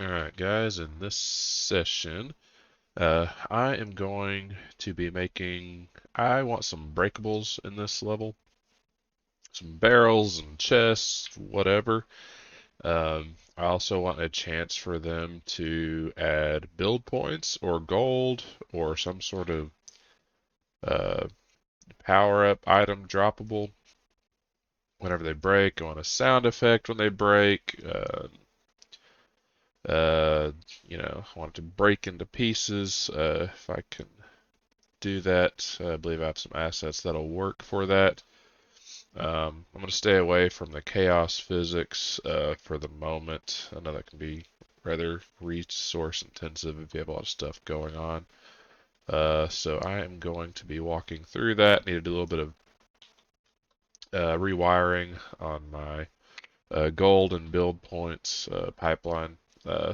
Alright guys, in this session, I am going to be I want some breakables in this level. Some barrels and chests, whatever. I also want a chance for them to add build points or gold or some sort of uh, power-up item droppable whenever they break. I want a sound effect when they break. Uh, I want it to break into pieces. If I can do that, I believe I have some assets that'll work for that. I'm going to stay away from the chaos physics for the moment. I know that can be rather resource intensive if you have a lot of stuff going on. So I am going to be walking through that. Need to do a little bit of rewiring on my gold and build points pipeline.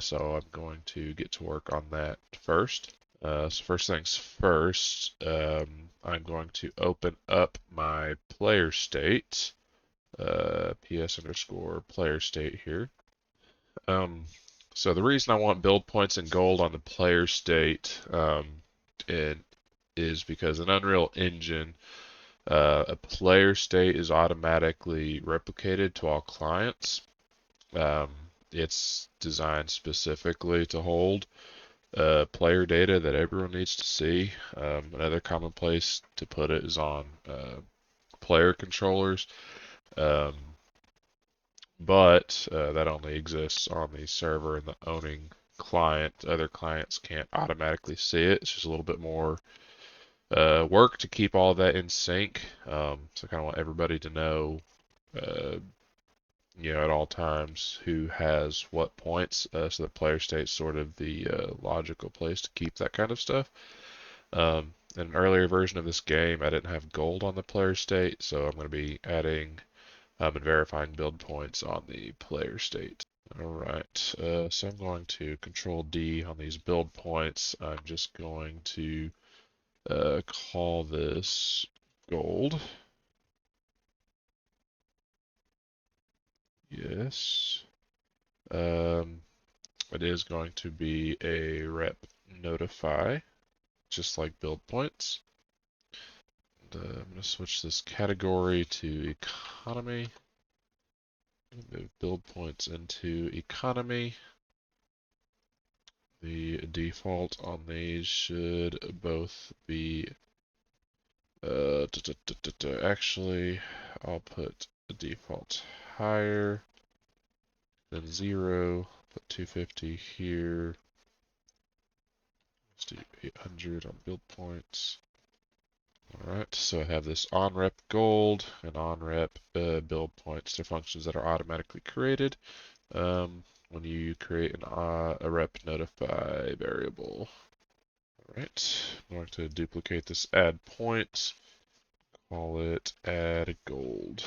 So I'm going to get to work on that first. So first things first, I'm going to open up my player state, ps underscore player state here. Um, so the reason I want build points and gold on the player state is because in Unreal Engine, a player state is automatically replicated to all clients. Um, it's designed specifically to hold player data that everyone needs to see. Another common place to put it is on player controllers, um, but that only exists on the server and the owning client. Other clients can't automatically see it. It's just a little bit more work to keep all that in sync. So I kind of want everybody to know, uh, at all times who has what points. So the player state's sort of the logical place to keep that kind of stuff. In an earlier version of this game, I didn't have gold on the player state, so I'm going to be adding and verifying build points on the player state. Alright, so I'm going to Control D on these build points. I'm just going to call this gold. Yes. It is going to be a rep notify, just like build points. And, I'm going to switch this category to economy. Move build points into economy. The default on these should both be, actually, I'll put the default higher than 0, put 250 here. Let's do 800 on build points. Alright, so I have this onRep gold and onRep build points. They're functions that are automatically created when you create a rep notify variable. Alright, I'm going to duplicate this add point, call it add gold.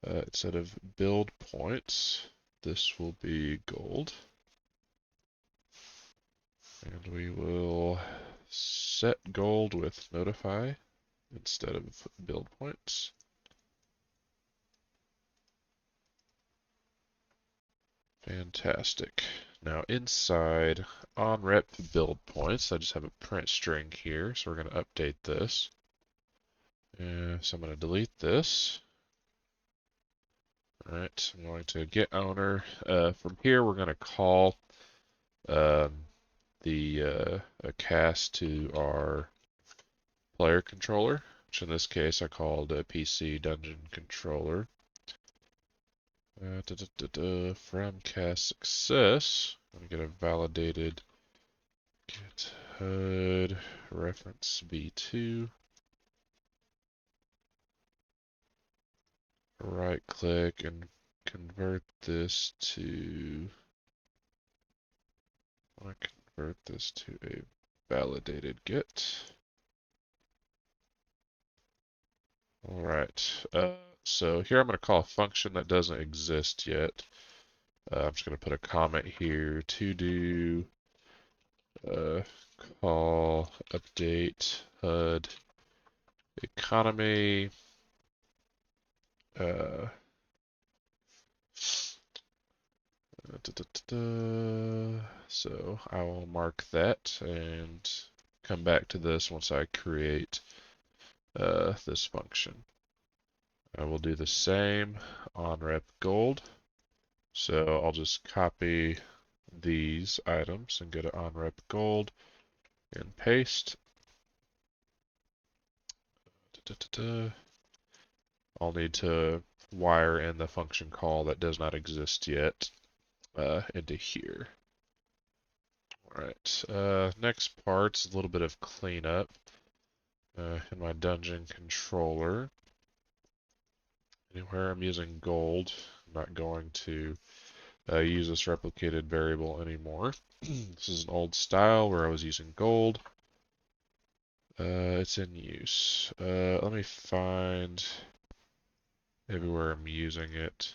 Instead of build points, this will be gold. And we will set gold with notify instead of build points. Fantastic. Now inside onRep build points, I just have a print string here, so we're going to update this. So I'm going to delete this. All right, I'm going to get owner. From here, we're going to call the cast to our player controller, which in this case I called PC Dungeon Controller. From cast success, I'm going to get a validated get HUD reference B2. Right click and convert this to, I convert this to a validated get. Alright, so here I'm going to call a function that doesn't exist yet. I'm just going to put a comment here to do call update HUD economy So I will mark that and come back to this once I create this function. I will do the same on rep gold. So I'll just copy these items and go to on rep gold and paste. I'll need to wire in the function call that does not exist yet into here. Alright, next part's a little bit of cleanup in my dungeon controller. Anywhere I'm using gold, I'm not going to use this replicated variable anymore. This is an old style where I was using gold. It's in use. Let me find maybe where I'm using it.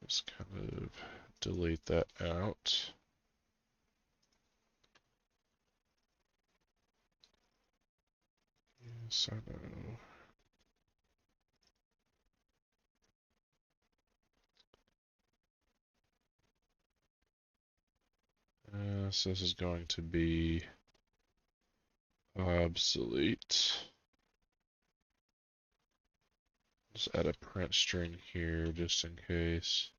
Just kind of delete that out. Yes, I know. So this is going to be obsolete. Just add a print string here just in case.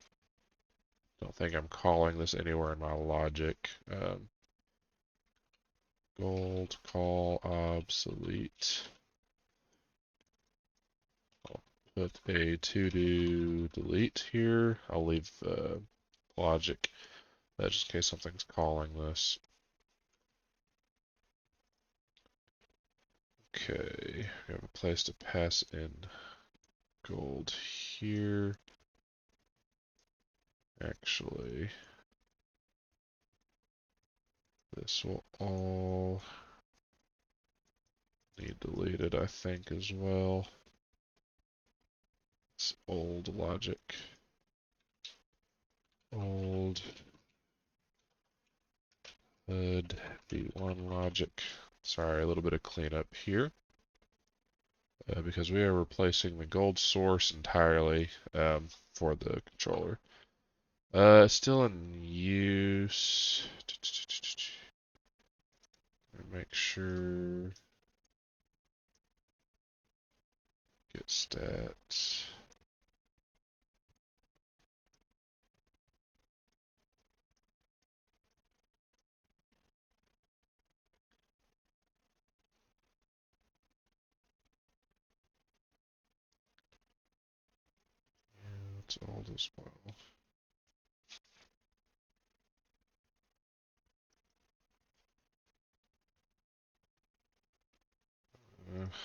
Don't think I'm calling this anywhere in my logic. Gold call obsolete. I'll put a to-do delete here. I'll leave logic just in case something's calling this. Okay, we have a place to pass in gold here. Actually, this will all need deleted, I think, as well. It's old logic. Old would be one logic. Sorry, a little bit of cleanup here. Because we are replacing the gold source entirely for the controller. Still in use. Make sure. Get stats. Yeah, it's old as well.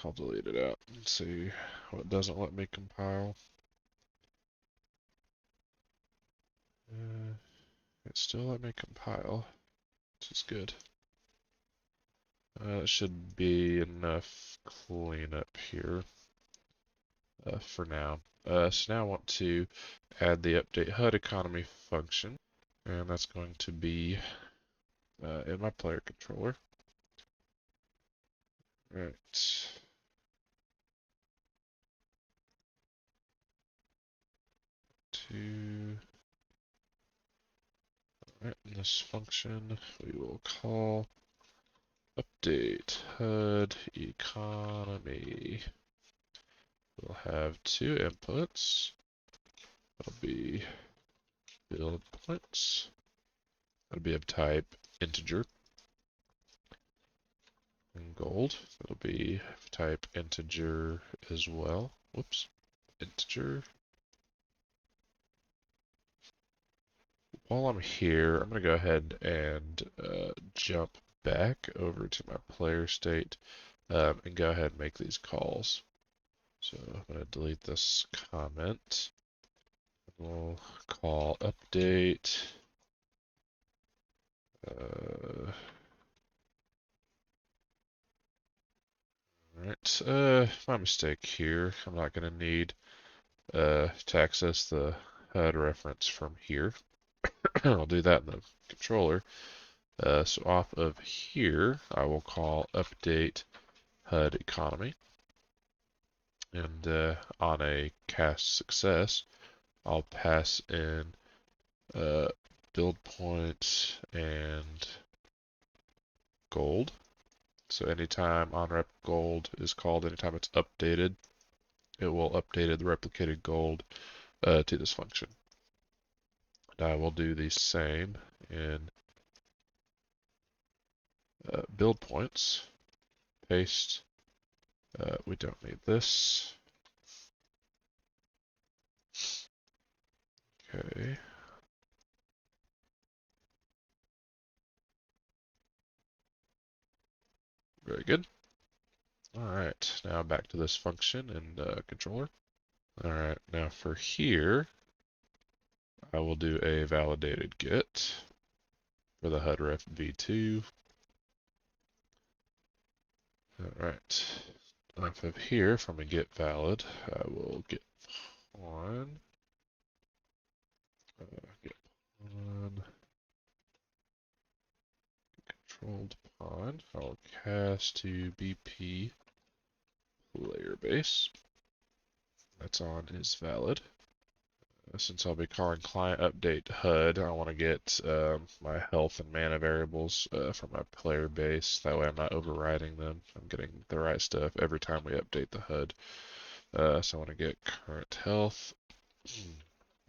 I'll delete it out and see what doesn't let me compile. It still let me compile, which is good. It should be enough cleanup here for now. So now I want to add the update HUD economy function, and that's going to be in my player controller. Right. Alright, in this function we will call update HUD economy. We'll have two inputs. That'll be build points. That'll be of type integer. And gold. That'll be of type integer as well. Whoops. Integer. While I'm here, I'm going to go ahead and jump back over to my player state and go ahead and make these calls. So I'm going to delete this comment. We'll call update. Alright, my mistake here. I'm not going to need to access the HUD reference from here. I'll do that in the controller. So off of here, I will call update HUD economy. And on a cast success, I'll pass in uh, build point and gold. So anytime onRep gold is called, anytime it's updated, it will update the replicated gold to this function. And I will do the same in build points, paste. We don't need this. Okay. Very good. All right, now back to this function in controller. All right, now for here, I will do a validated get for the HUD-ref v2. All right, off of here, from a get valid, I will get on, get on, controlled pawn. I'll cast to BP player base. That's on is valid. Since I'll be calling client update HUD, I want to get my health and mana variables from my player base. That way I'm not overriding them. I'm getting the right stuff every time we update the HUD. So I want to get current health,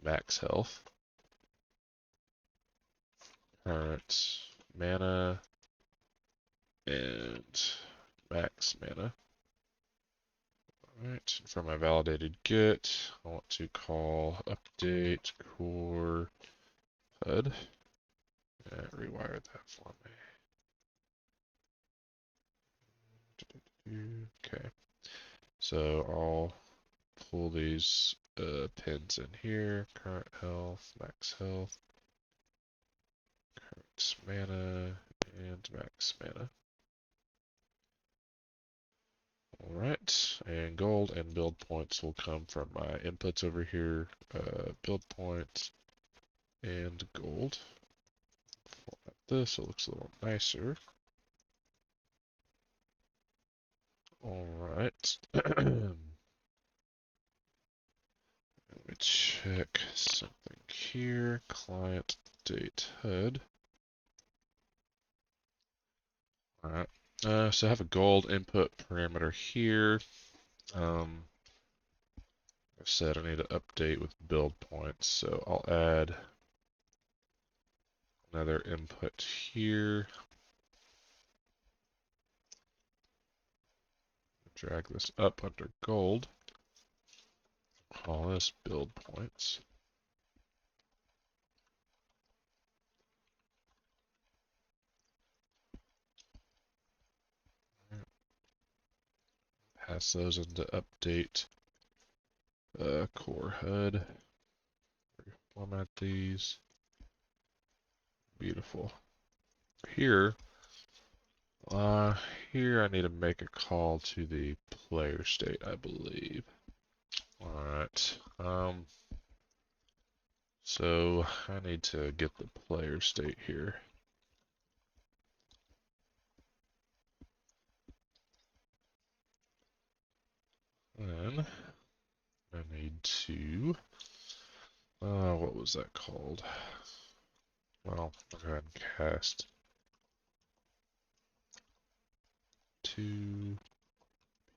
max health, current mana, and max mana. Alright, for my validated get, I want to call update core HUD. Rewire that for me. Okay, so I'll pull these pins in here. Current health, max health, current mana, and max mana. Alright, and gold and build points will come from my inputs over here. Build points and gold. Format this so it looks a little nicer. Alright. Let me check something here. Client date HUD. Alright. So I have a gold input parameter here. I said I need to update with build points, so I'll add another input here. Drag this up under gold. Call this build points. Pass those into update core HUD. Format these. Beautiful. Here, here I need to make a call to the player state, I believe. Alright, so I need to get the player state here. Then I need to, what was that called? Well, I'll go ahead and cast to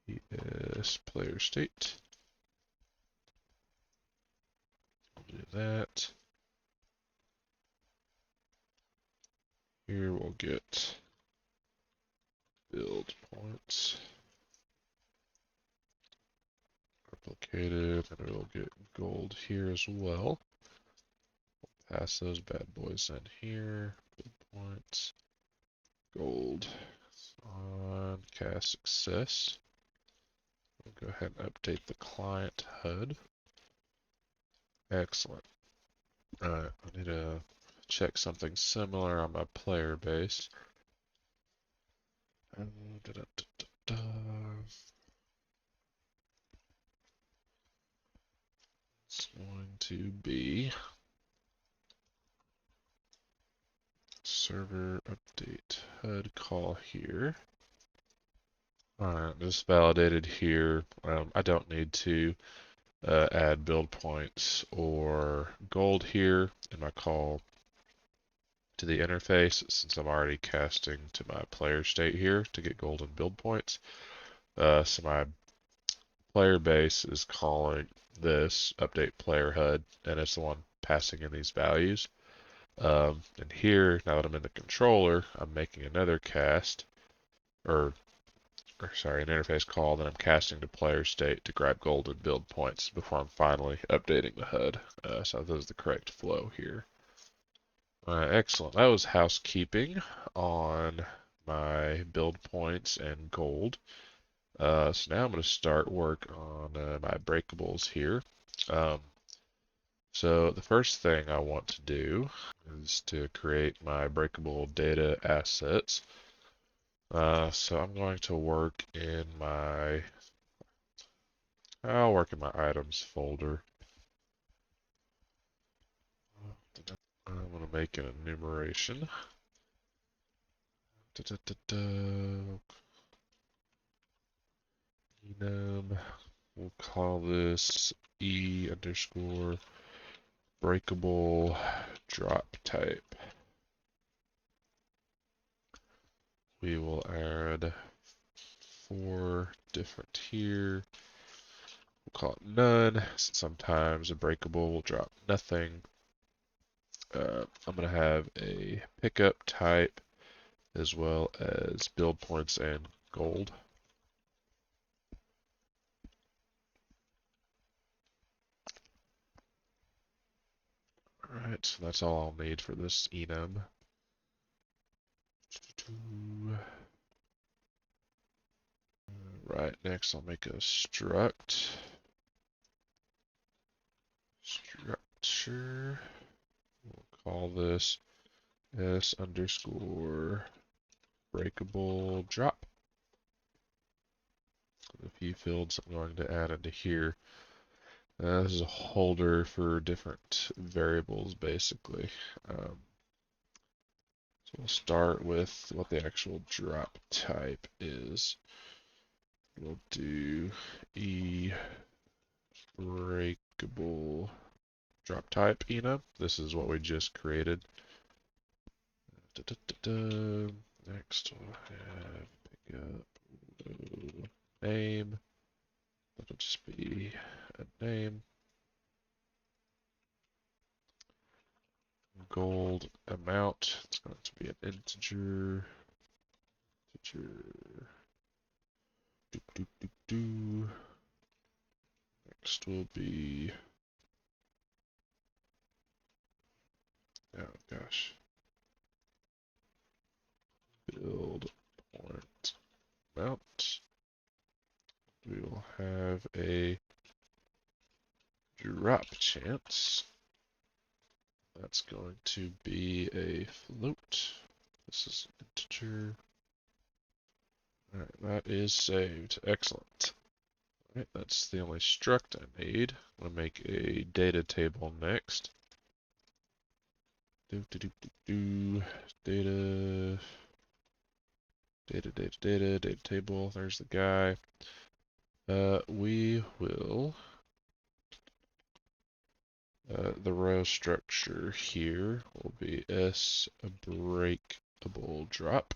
PS player state. I'll do that. Here we'll get build points replicated, and we'll get gold here as well. Pass those bad boys in here. Build points, gold on cast success. We'll go ahead and update the client HUD. Excellent. Alright, I need to check something similar on my player base. It's going to be server update HUD call here. Alright, just validated here. I don't need to add build points or gold here in my call to the interface since I'm already casting to my player state here to get gold and build points. So my player base is calling this update player HUD, and it's the one passing in these values. And here, now that I'm in the controller, I'm making another cast, or sorry, an interface call that I'm casting to player state to grab gold and build points before I'm finally updating the HUD. So this is the correct flow here. Excellent. That was housekeeping on my build points and gold. So now I'm going to start work on my breakables here. So the first thing I want to do is to create my breakable data assets. So I'm going to work in my, I'll work in my items folder. I'm going to make an enumeration. Enum. We'll call this E underscore breakable drop type. We will add 4 different here. We'll call it none. Sometimes a breakable will drop nothing. I'm going to have a pickup type as well as build points and gold. Alright, so that's all I'll need for this enum. Right, next I'll make a struct. Structure. We'll call this S underscore breakable drop. A few fields I'm going to add into here. This is a holder for different variables, basically. So we'll start with what the actual drop type is. We'll do E breakable drop type enum. This is what we just created. Next we'll have pickup name. That'll just be a name. Gold amount. It's going to be an integer. Next will be, oh gosh, build point amount. We will have a drop chance. That's going to be a float. This is an integer. Alright, that is saved. Excellent. Alright, that's the only struct I need. I'm going to make a data table next. Data, data table. There's the guy. We will, the row structure here will be S breakable drop.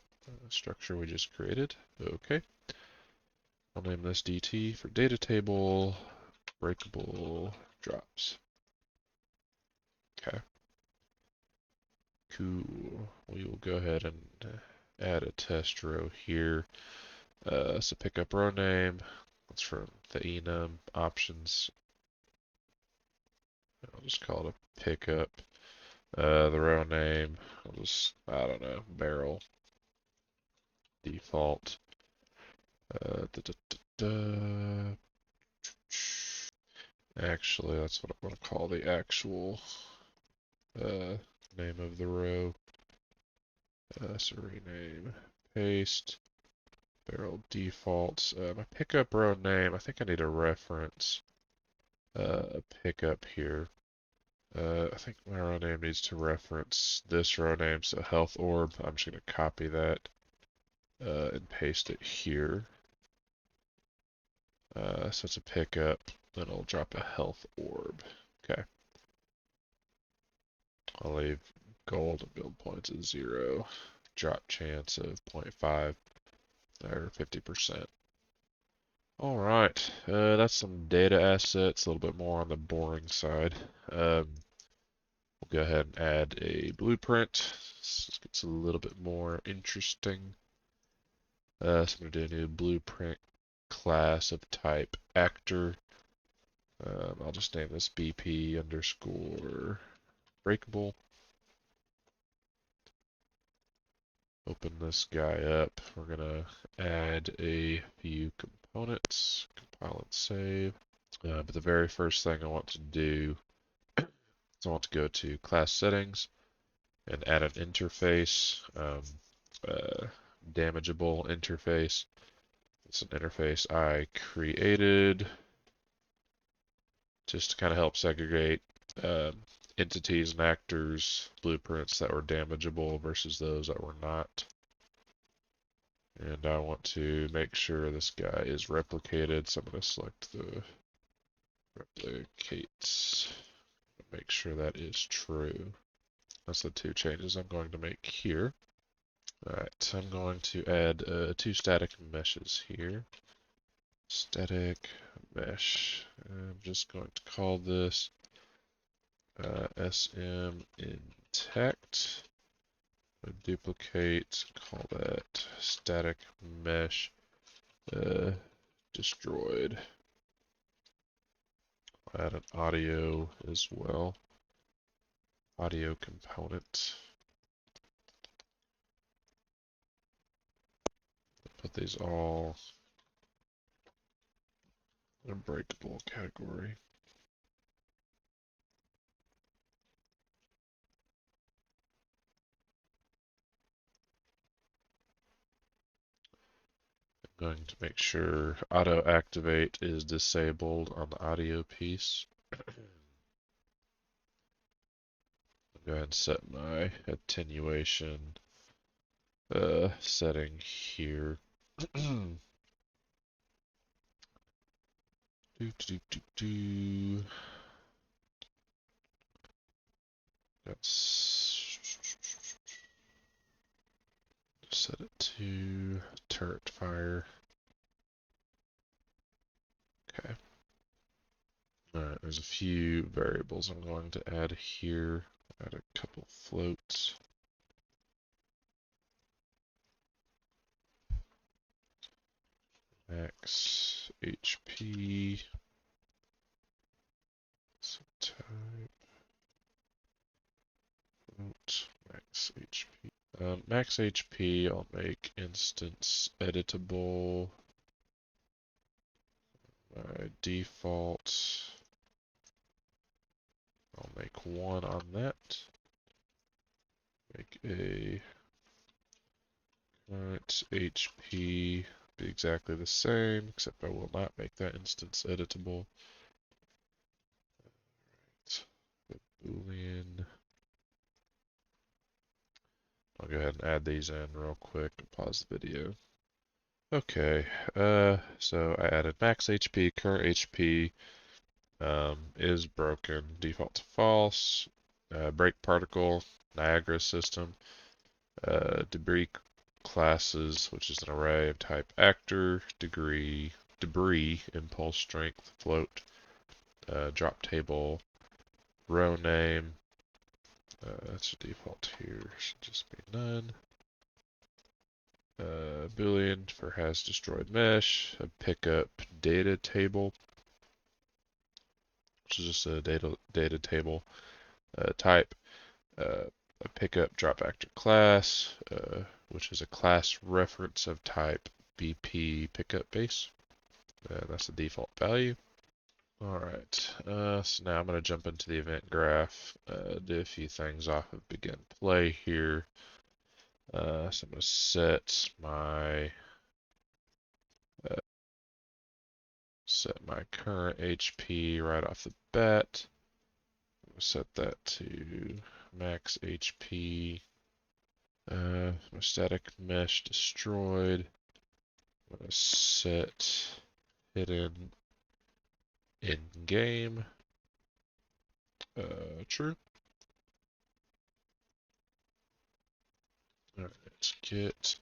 Structure we just created. Okay. I'll name this DT for data table breakable drops. Okay. Cool. We will go ahead and add a test row here. So pick up row name. That's from the enum options. I'll just call it a pickup. The row name, I'll just, I don't know, barrel default. Actually, that's what I'm going to call the actual name of the row. So rename, paste, barrel defaults. My pickup row name, I think I need a reference a pickup here. I think my row name needs to reference this row name, so health orb. I'm just going to copy that and paste it here. So it's a pickup, then it'll drop a health orb. Okay. I'll leave gold and build points at 0. Drop chance of 0.5 or 50%. All right, that's some data assets, a little bit more on the boring side. We'll go ahead and add a blueprint. This gets a little bit more interesting. So I'm going to do a new blueprint class of type actor. I'll just name this BP underscore breakable. Open this guy up. We're going to add a few components, compile and save. But the very first thing I want to do is I want to go to class settings and add an interface, damageable interface. It's an interface I created just to kind of help segregate entities and actors, blueprints that were damageable versus those that were not. And I want to make sure this guy is replicated, so I'm going to select the replicates. Make sure that is true. That's the two changes I'm going to make here. Alright, I'm going to add 2 static meshes here. Static mesh. I'm just going to call this SM intact. Duplicate, call that static mesh destroyed. Add an audio as well. Audio component. Put these all in a breakable category. I'm going to make sure auto activate is disabled on the audio piece. Go ahead and set my attenuation setting here. Set it to turret fire. Okay. Alright, there's a few variables I'm going to add here. Add a couple floats. Max HP. Type. Float. Max HP. Max HP, I'll make instance editable. By default, I'll make 1 on that. Make a current HP be exactly the same, except I will not make that instance editable. Right. Boolean. I'll go ahead and add these in real quick and pause the video. Okay, so I added max HP, current HP is broken, default to false, break particle, Niagara system, debris classes, which is an array of type actor, debris, impulse strength, float, drop table, row name. That's the default here, should just be none. Boolean for has destroyed mesh, a pickup data table, which is just a data table type, a pickup drop actor class, which is a class reference of type BP pickup base. That's the default value. Alright, so now I'm going to jump into the event graph, do a few things off of begin play here. So I'm going to set my current HP right off the bat. I'm going to set that to max HP. My static mesh destroyed. I'm going to set hidden in game, true. All right, let's get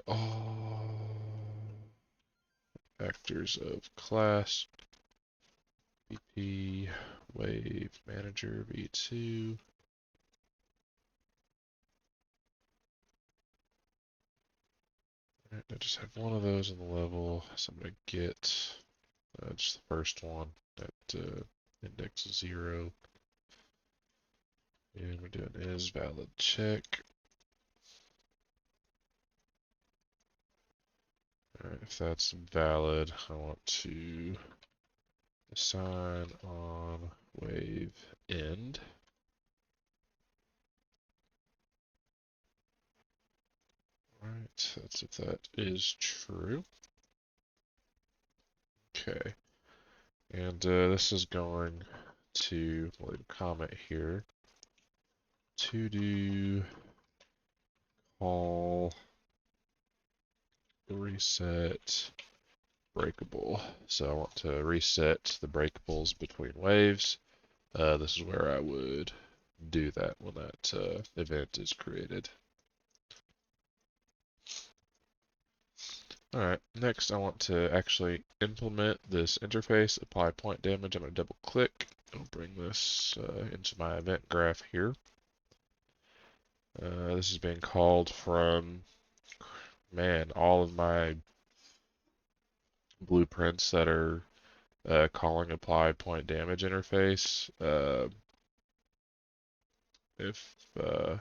all actors of class VP wave manager v2. Alright, I just have one of those in the level, so I'm going to get just the first one at index 0. And we're doing is valid check. Alright, if that's valid, I want to assign on wave end. Alright, that's if that is true. Okay. And this is going to leave a comment here. To do call reset breakable. So I want to reset the breakables between waves. This is where I would do that when that event is created. Alright, next I want to actually implement this interface, apply point damage. I'm going to double click. I'll bring this into my event graph here. This is being called from, man, all of my blueprints that are calling apply point damage interface. If so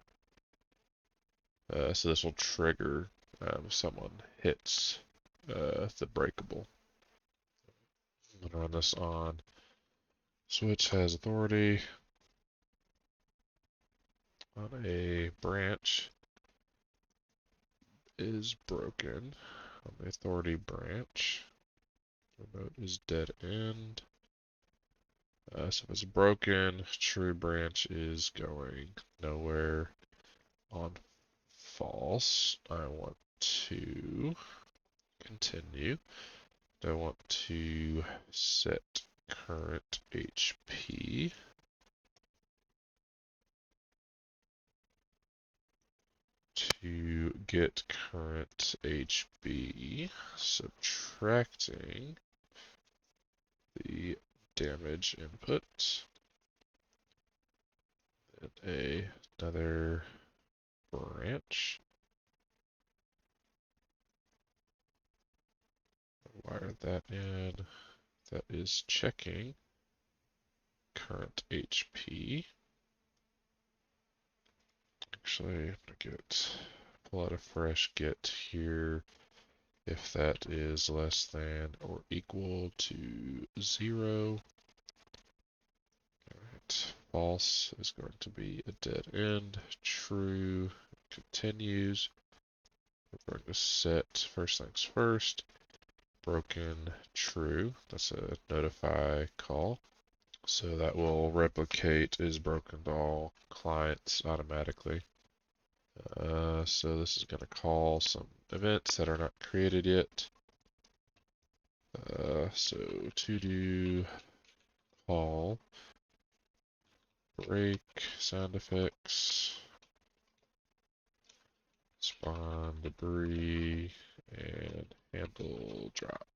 this will trigger if someone hits the breakable. I'm gonna run this on switch has authority on a branch is broken on the authority branch. Remote is dead end. So if it's broken, true branch is going nowhere. On false, I want to continue. I want to set current HP to get current HB, subtracting the damage input, and another branch. Wire that in. That is checking current HP. Actually, I'm gonna pull out a fresh get here. If that is less than or equal to 0. Alright, false is going to be a dead end. True continues. We're going to set first things first. Broken true. That's a notify call. So that will replicate is broken to all clients automatically. So this is going to call some events that are not created yet. So to do call break sound effects, spawn debris, and handle drop.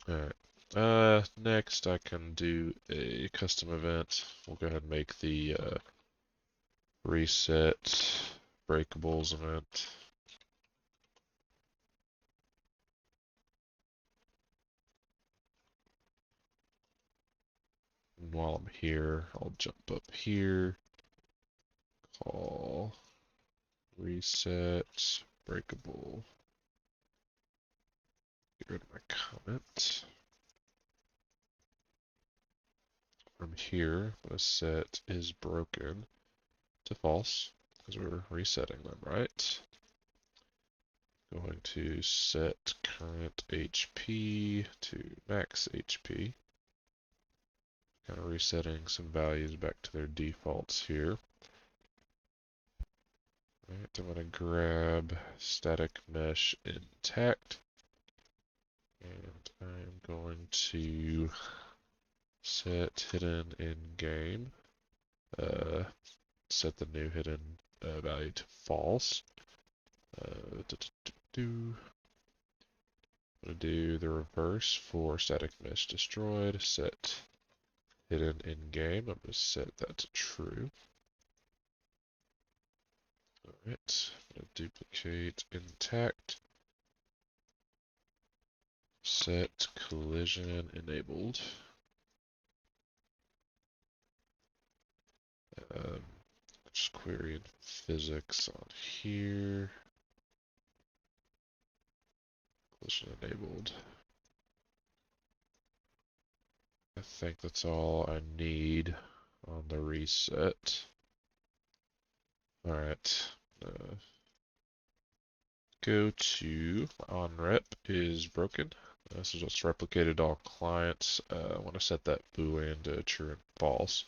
Alright. Next I can do a custom event. We'll go ahead and make the reset breakables event. And while I'm here, I'll jump up here, call reset breakable. Get rid of my comment. From here, I'm going to set is broken to false because we're resetting them, right? Going to set current HP to max HP. Kind of resetting some values back to their defaults here. Alright, I'm going to grab static mesh intact, and I'm going to set hidden in game. Set the new hidden value to false. I'm going to do the reverse for static mesh destroyed. Set hidden in game. I'm going to set that to true. Alright, I'm going to duplicate intact. Set collision enabled. Just querying physics on here. Collision enabled. I think that's all I need on the reset. Alright. Go to onRep is broken. This is what's replicated to all clients. I want to set that boolean to true and false.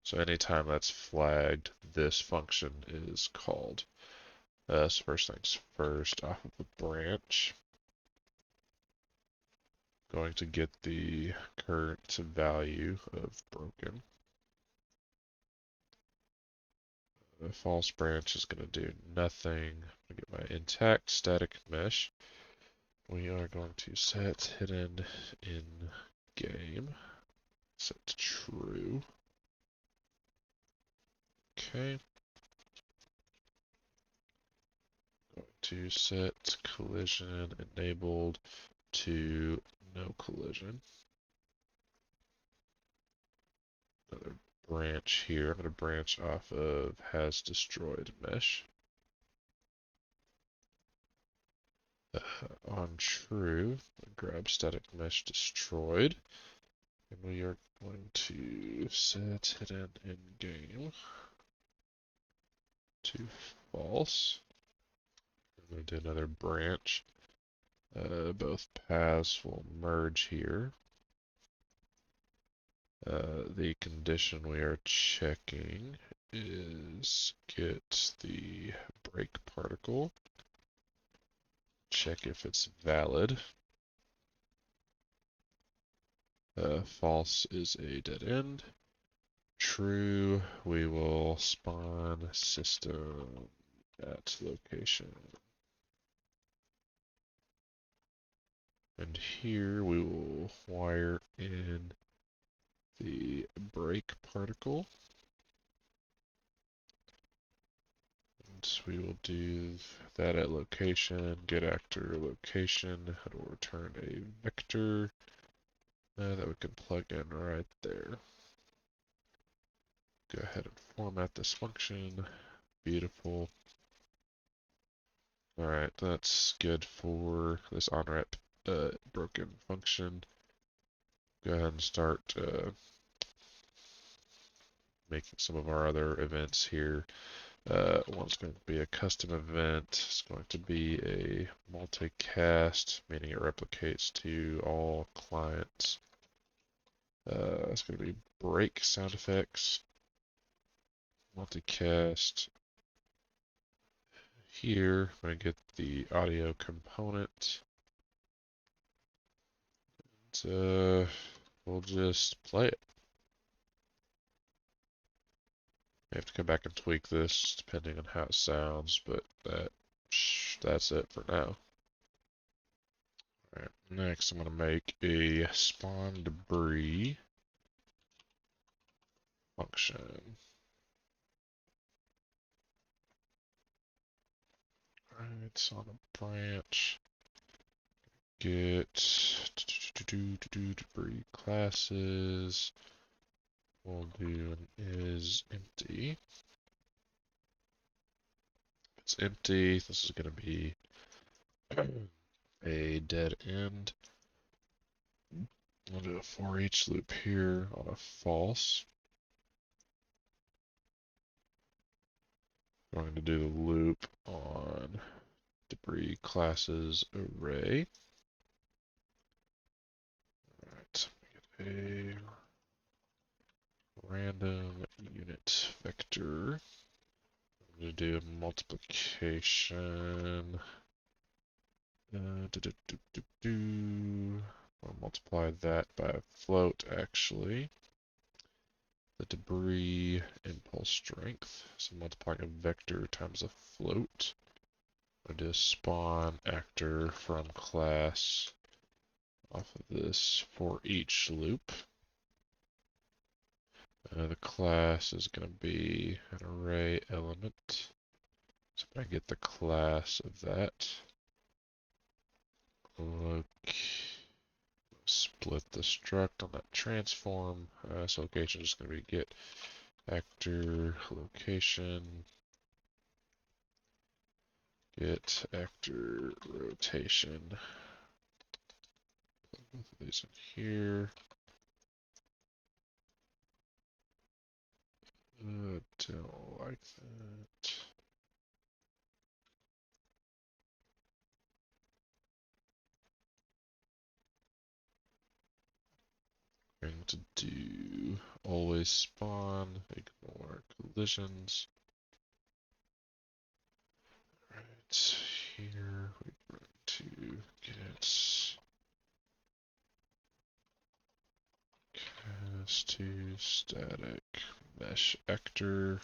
So anytime that's flagged, this function is called. So first things first, off of the branch, going to get the current value of broken. The false branch is going to do nothing. I'm going to get my intact static mesh. We are going to set hidden in game. Set to true. Okay. Going to set collision enabled to no collision. Another branch here. I'm going to branch off of has destroyed mesh. On true, grab static mesh destroyed. And we are going to set hidden in game to false. I'm going to do another branch. Both paths will merge here. The condition we are checking is get the break particle. Check if it's valid. False is a dead end. True, we will spawn system at location. And here we will wire in the break particle. And we will do that at location, get actor location, it will return a vector that we can plug in right there. Go ahead and format this function. Beautiful. Alright, that's good for this onRep broken function. Go ahead and start making some of our other events here. One's going to be a custom event. It's going to be a multicast, meaning it replicates to all clients. It's going to be break sound effects. Multicast. Here, I'm going to get the audio component. And, we'll just play it. I have to come back and tweak this depending on how it sounds, but that's it for now. Alright, next I'm going to make a spawn debris function. Alright, it's on a branch. Get debris classes. We'll do an is empty. If it's empty, this is going to be a dead end. We'll do a for each loop here on a false. I'm going to do the loop on debris classes array. Alright, get a random unit vector. I'm going to do multiplication. I'll multiply that by a float, actually. The debris impulse strength. So multiplying a vector times a float. I'm going to do a spawn actor from class off of this for each loop. The class is going to be an array element. So I'm going to get the class of that. Look, split the struct on that transform. So location is going to be get actor location, get actor rotation. Put both of these in here. Don't like that. Going to do always spawn, ignore collisions. Right here, we're going to get cast to static mesh actor.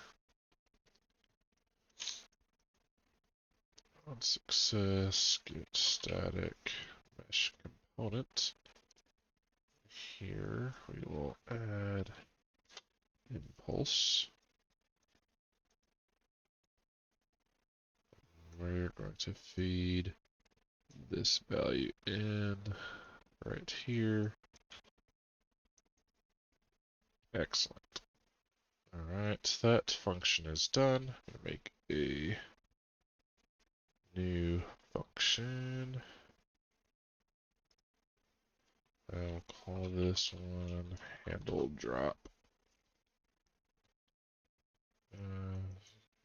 On success, get static mesh component. Here we will add impulse. We're going to feed this value in right here. Excellent. Alright, that function is done. I'm going to make a new function. I'll call this one handle drop.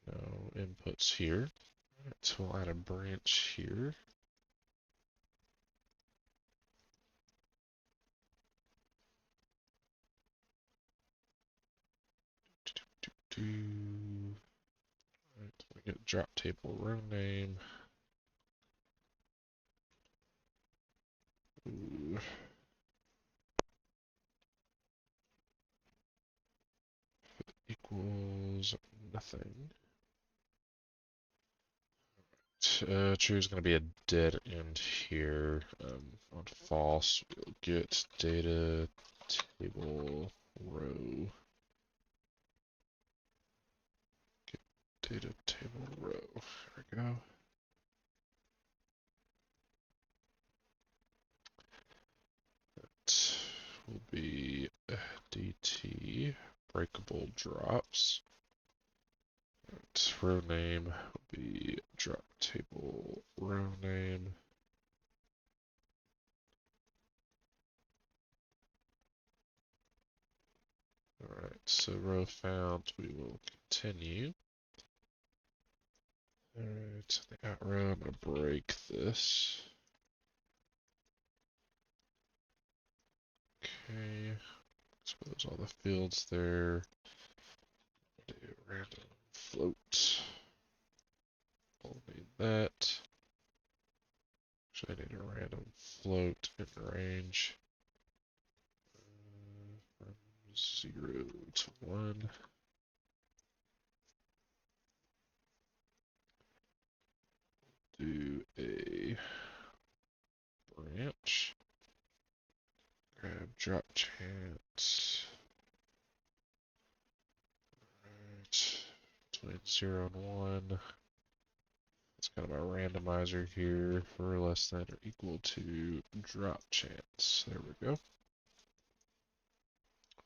No inputs here. Right, so we'll add a branch here. Right, we get drop table row name. Ooh. Equals nothing. True is going to be a dead end here. On false, we'll get data table row. Get data table row. There we go. That will be DT breakable drops. Row name will be drop table row name. Alright, so row found, we will continue. Alright, the out row, I'm going to break this. Okay, suppose all the fields there. Do random float. We'll need that. Actually, I need a random float in range. From 0 to 1. Do a branch. Grab drop chance. Right. Between 0 and 1. It's kind of a randomizer here for less than or equal to drop chance. There we go.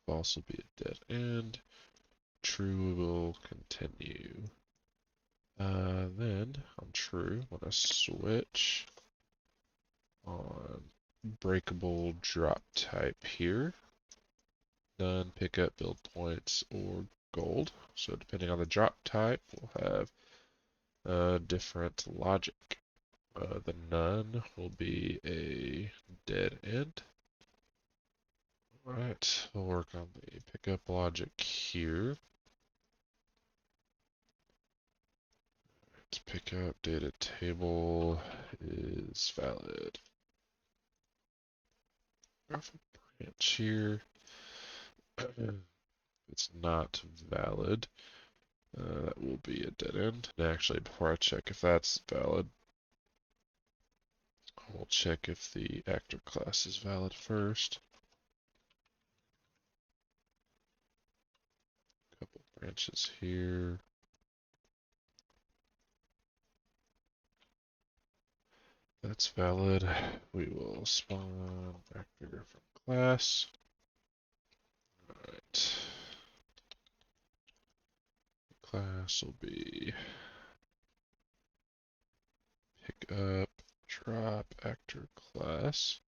False will be a dead end. True will continue. Then on true, I'm gonna switch on breakable drop type here. None, pickup, build points, or gold. So depending on the drop type, we'll have different logic. The none will be a dead end. Alright, we'll work on the pickup logic here. Pickup data table is valid. Off a branch here. It's not valid. That will be a dead end. And actually, before I check if that's valid, I will check if the actor class is valid first. Couple branches here. That's valid. We will spawn actor from class. Alright. Class will be pick up, drop actor class.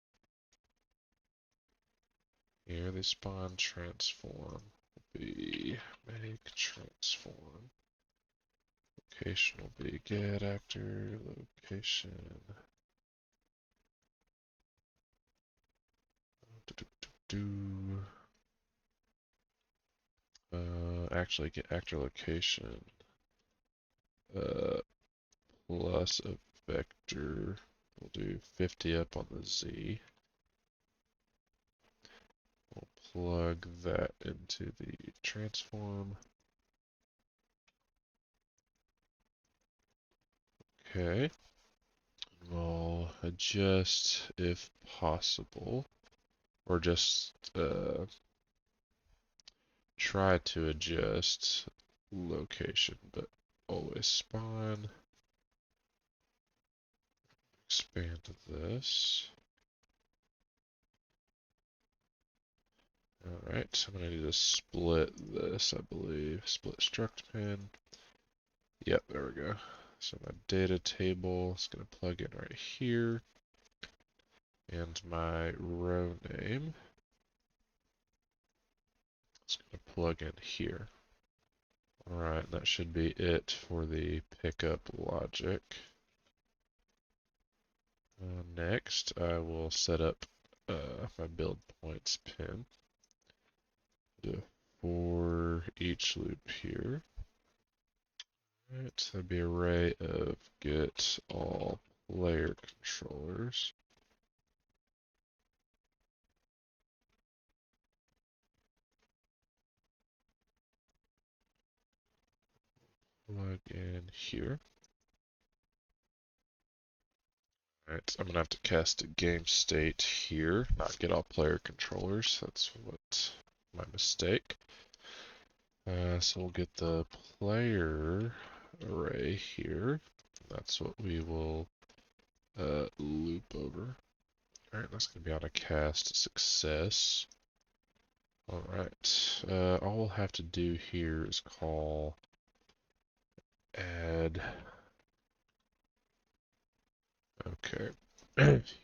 Here they spawn transform will be make transform. Location will be get actor location. Actually get actor location plus a vector. We'll do 50 up on the Z. We'll plug that into the transform. Okay. We'll adjust if possible, or just try to adjust location, but always spawn. Expand this. Alright, so I'm going to need to split this, I believe. Split struct pin. Yep, there we go. So my data table is going to plug in right here. And my row name is going to plug in here. Alright, that should be it for the pickup logic. Next, I will set up my build points pin. Do for each loop here. Alright, that'd be array of get all player controllers. Plug in here. Alright, I'm gonna have to cast a game state here, not get all player controllers. That's what my mistake. So we'll get the player array here. That's what we will loop over. Alright, that's gonna be on a cast success. Alright, all we'll have to do here is call add. Okay.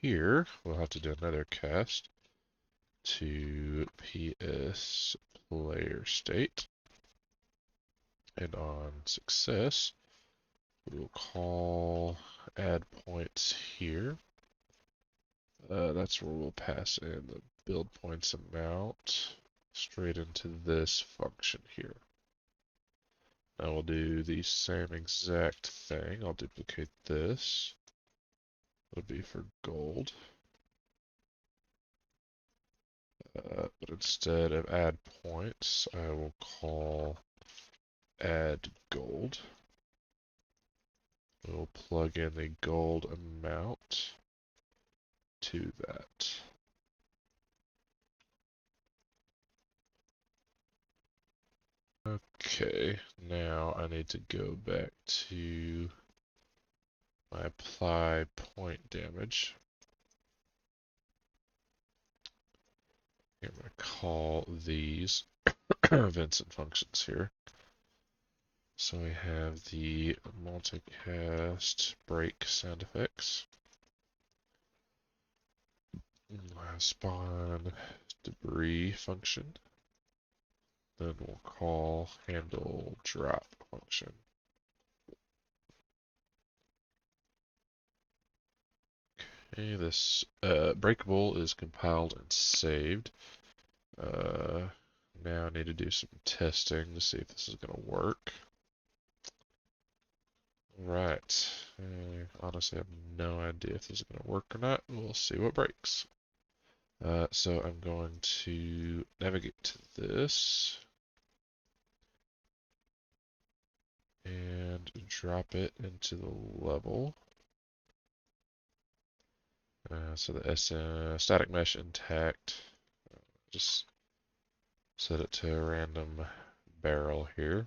Here, we'll have to do another cast to PS player state. And on success, we'll call add points here. That's where we'll pass in the build points amount straight into this function here. Now we'll do the same exact thing. I'll duplicate this. It'll be for gold. But instead of add points, I will call add gold. We'll plug in the gold amount to that. Okay, now I need to go back to my apply point damage. I'm going to call these events and functions here. So we have the multicast break sound effects. Spawn debris function. Then we'll call handle drop function. Okay, this breakable is compiled and saved. Now I need to do some testing to see if this is going to work. Right. I honestly have no idea if this is going to work or not. We'll see what breaks. So I'm going to navigate to this and drop it into the level. So the static mesh intact. Just set it to a random barrel here.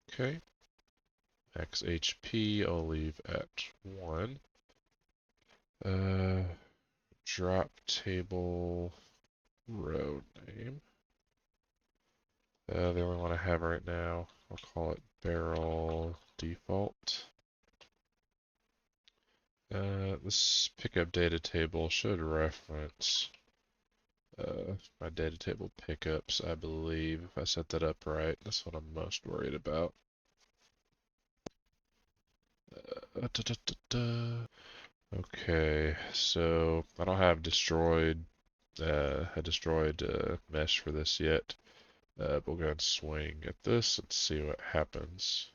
Okay. Max HP I'll leave at 1. Drop table row name. The only one I have right now, I'll call it barrel default. This pickup data table should reference my data table pickups, I believe, if I set that up right. That's what I'm most worried about. Okay, so I don't have a destroyed mesh for this yet. But we'll go and swing at this and see what happens.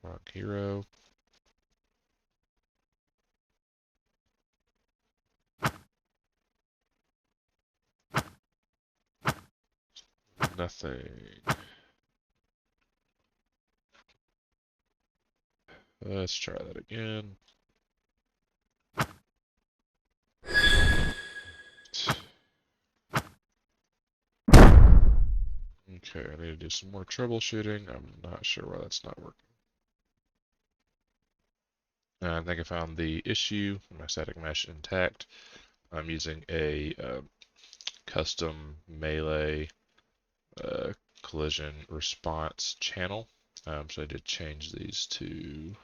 Wrong hero. Nothing. Let's try that again. Okay, I need to do some more troubleshooting. I'm not sure why that's not working. I think I found the issue. My static mesh intact. I'm using a custom melee collision response channel. So I did change these to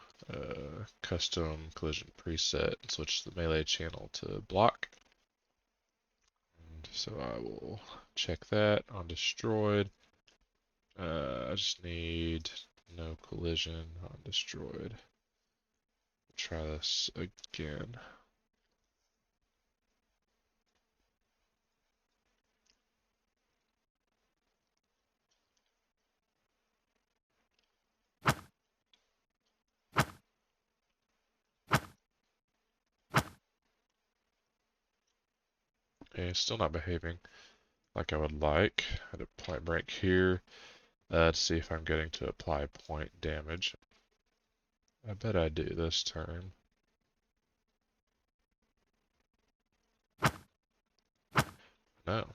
custom collision preset and switch the melee channel to block. And so I will check that on destroyed. I just need no collision on destroyed. Try this again. Okay, still not behaving like I would like. I had a point break here to see if I'm getting to apply point damage. I bet I do this time. No.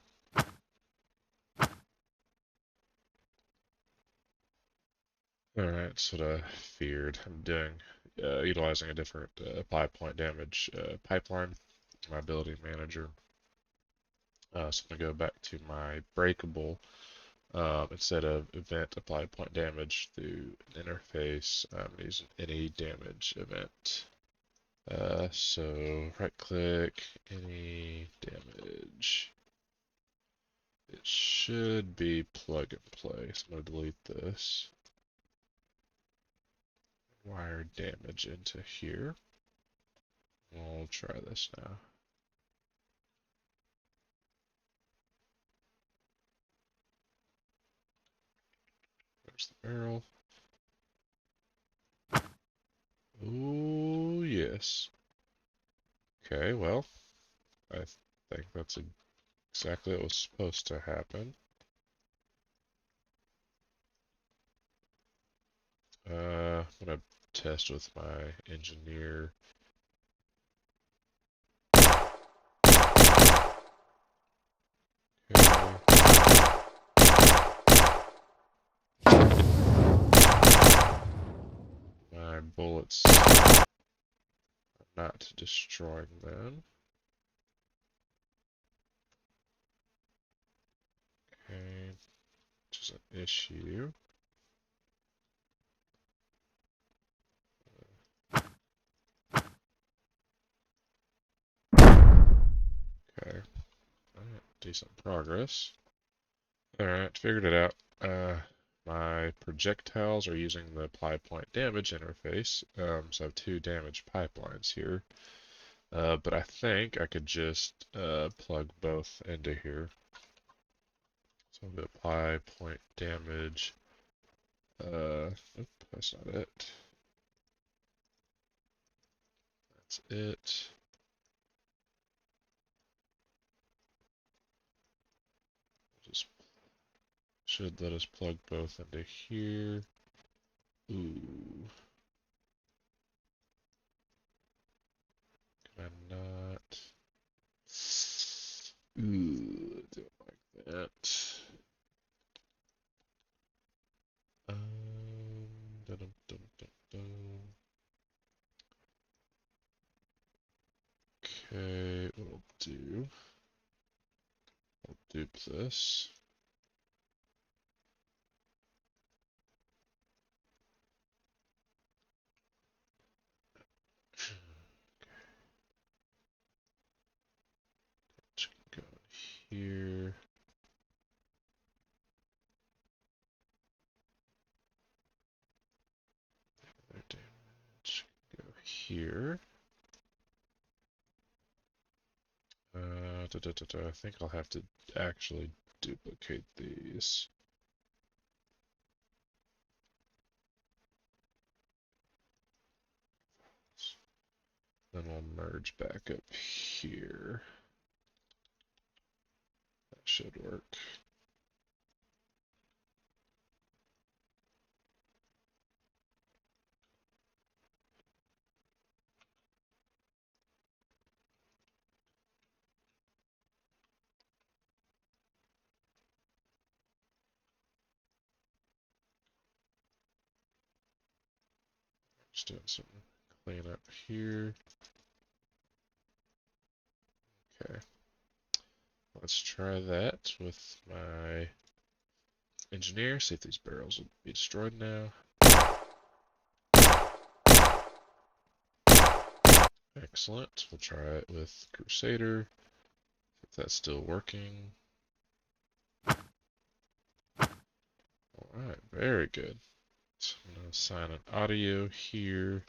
Alright, that's what I feared. I'm utilizing a different apply point damage pipeline, my ability manager. So I'm going to go back to my breakable. Instead of event apply point damage through an interface, I'm using any damage event. So right click, any damage. It should be plug and play. So I'm going to delete this. Wire damage into here. We'll try this now. There's the barrel. Oh, yes. Okay, well, I think that's exactly what was supposed to happen. I'm gonna test with my engineer. Okay. My bullets are not destroying them. Okay, which is an issue. Okay, decent progress. Alright, figured it out. My projectiles are using the apply point damage interface, so I have two damage pipelines here. But I think I could just plug both into here. So I'm going to apply point damage. Nope, that's not it. That's it. Just should let us plug both into here. Ooh. Can I not? Ooh, do it like that. Dun, dun, dun, dun, dun. Okay, what I'll do, I'll dupe this. Go here. Their damage. Go here. I think I'll have to actually duplicate these. Then we'll merge back up here. That should work. Just doing some cleanup here. Okay. Let's try that with my engineer. See if these barrels will be destroyed now. Excellent. We'll try it with Crusader. If that's still working. Alright, very good. So I'm going to assign an audio here.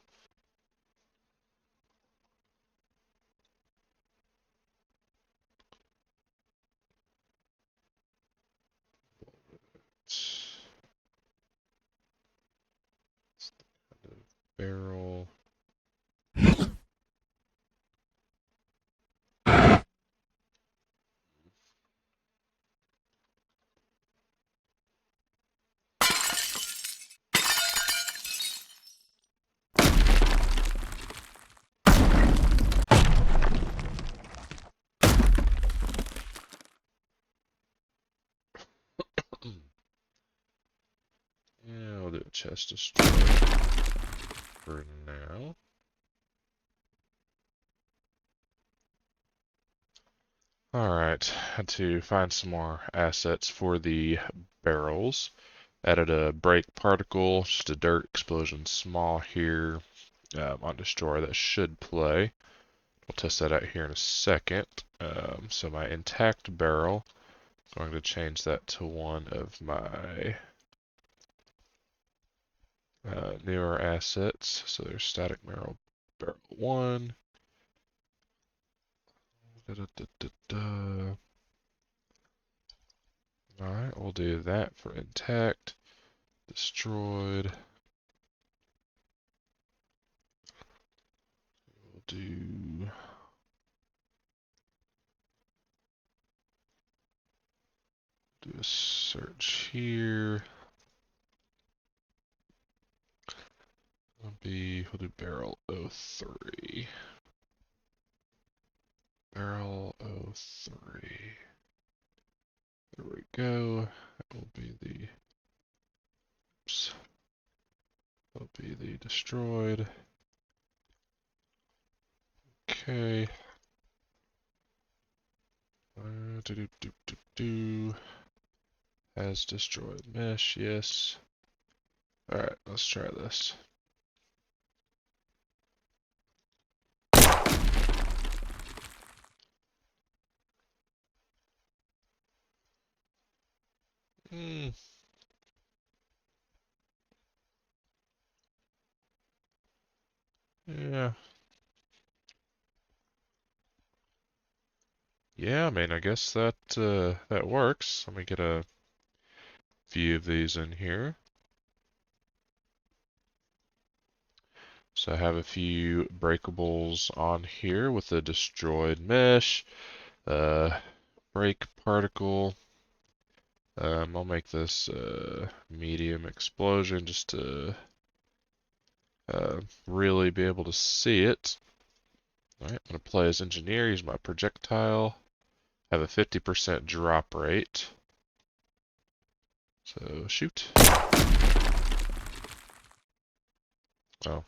It's the kind of barrel. Yeah, we'll do a chest destroy for now. Alright, had to find some more assets for the barrels. Added a break particle, just a dirt explosion small here on destroy that should play. We'll test that out here in a second. So my intact barrel, going to change that to one of my newer assets. So there's static barrel 1. Alright, we'll do that for intact. Destroyed. We'll do a search here. We'll do barrel 03. Barrel 03. There we go. That will be the, oops, that'll be the destroyed. Okay. Has destroyed mesh, yes. Alright, let's try this. Yeah. Yeah, I mean, I guess that that works. Let me get a few of these in here. So I have a few breakables on here with a destroyed mesh, break particle. I'll make this medium explosion just to really be able to see it. Alright, I'm going to play as engineer, use my projectile. Have a 50% drop rate. So shoot. Oh,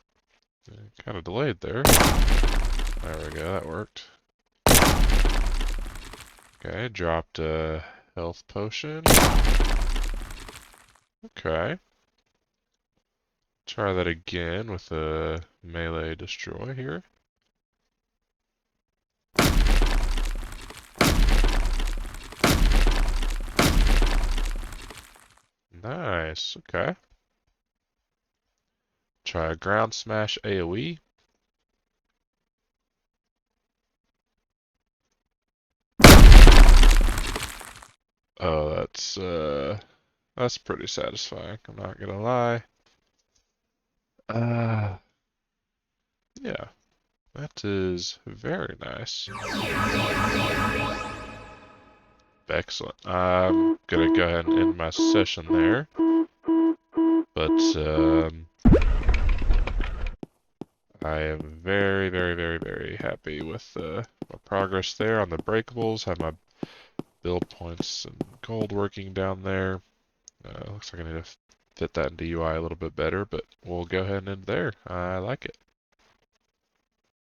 kind of delayed there. There we go, that worked. Okay, dropped a health potion. Okay. Try that again with a melee destroy here. Nice, okay. Try a ground smash AoE. Oh, that's pretty satisfying, I'm not gonna lie. Yeah, that is very nice. Excellent. I'm gonna go ahead and end my session there. But I am very, very, very, very happy with my progress there on the breakables. Have my build points and gold working down there. Looks like I need to fit that into UI a little bit better, but we'll go ahead and end there. I like it.